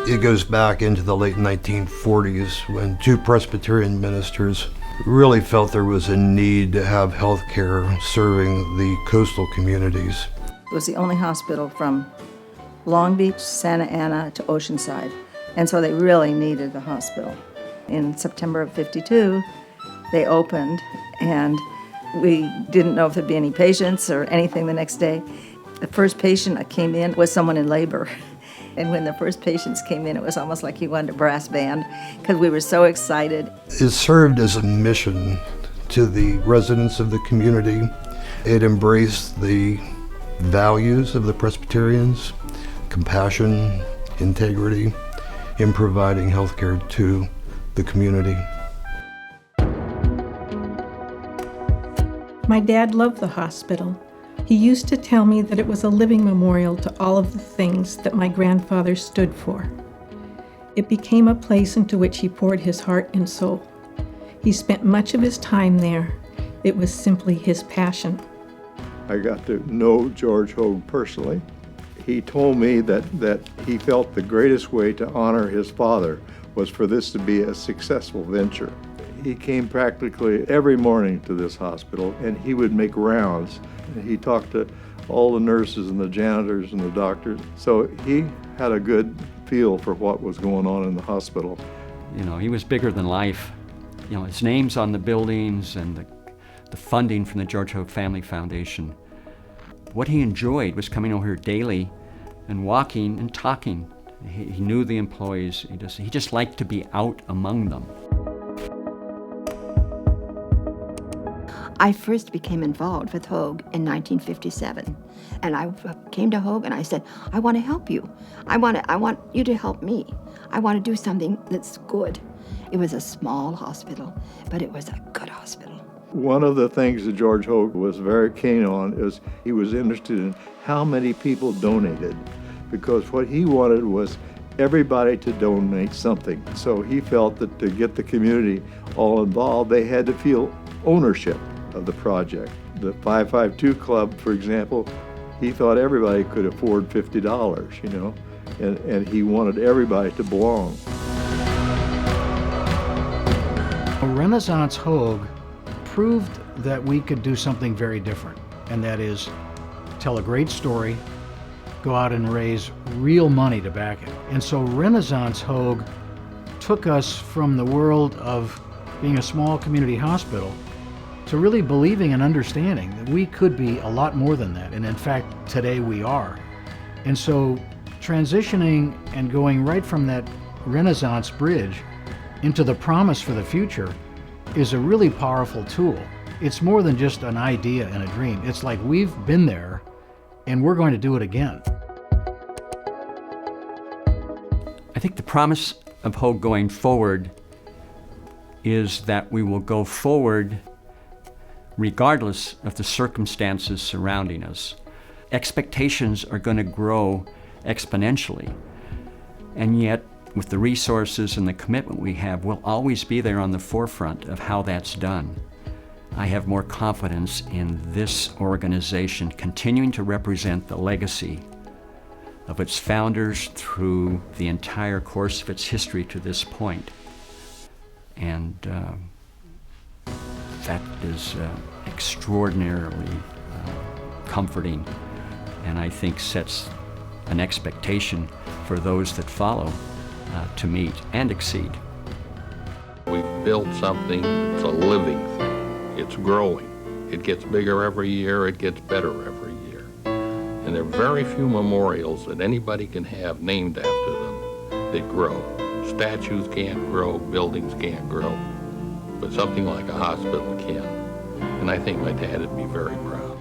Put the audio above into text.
It goes back into the late 1940s when two Presbyterian ministers really felt there was a need to have health care serving the coastal communities. It was the only hospital from Long Beach, Santa Ana to Oceanside, and so they really needed the hospital. In September of '52, they opened, and we didn't know if there'd be any patients or anything the next day. The first patient that came in was someone in labor. And when the first patients came in, it was almost like you wanted a brass band because we were so excited. It served as a mission to the residents of the community. It embraced the values of the Presbyterians, compassion, integrity, in providing health care to the community. My dad loved the hospital. He used to tell me that it was a living memorial to all of the things that my grandfather stood for. It became a place into which he poured his heart and soul. He spent much of his time there. It was simply his passion. I got to know George Hoag personally. He told me that he felt the greatest way to honor his father was for this to be a successful venture. He came practically every morning to this hospital, and he would make rounds. He talked to all the nurses and the janitors and the doctors. So he had a good feel for what was going on in the hospital. You know, he was bigger than life. You know, his name's on the buildings and the funding from the George Hoag Family Foundation. What he enjoyed was coming over here daily and walking and talking. He knew the employees. He just liked to be out among them. I first became involved with Hoag in 1957, and I came to Hoag and I said, I want to help you. I want you to help me. I want to do something that's good. It was a small hospital, but it was a good hospital. One of the things that George Hoag was very keen on is he was interested in how many people donated, because what he wanted was everybody to donate something. So he felt that to get the community all involved, they had to feel ownership of the project. The 552 Club, for example, he thought everybody could afford $50, you know, and he wanted everybody to belong. Renaissance Hoag proved that we could do something very different, and that is tell a great story, go out and raise real money to back it. And so Renaissance Hoag took us from the world of being a small community hospital to really believing and understanding that we could be a lot more than that. And in fact, today we are. And so transitioning and going right from that Renaissance bridge into the promise for the future is a really powerful tool. It's more than just an idea and a dream. It's like we've been there and we're going to do it again. I think the promise of Hoag going forward is that we will go forward regardless of the circumstances surrounding us. Expectations are going to grow exponentially, and yet with the resources and the commitment we have, we'll always be there on the forefront of how that's done. I have more confidence in this organization continuing to represent the legacy of its founders through the entire course of its history to this point. And that is extraordinarily comforting, and I think sets an expectation for those that follow to meet and exceed. We've built something that's a living thing. It's growing. It gets bigger every year. It gets better every year. And there are very few memorials that anybody can have named after them that grow. Statues can't grow, buildings can't grow, but something like a hospital can. And I think my dad would be very proud.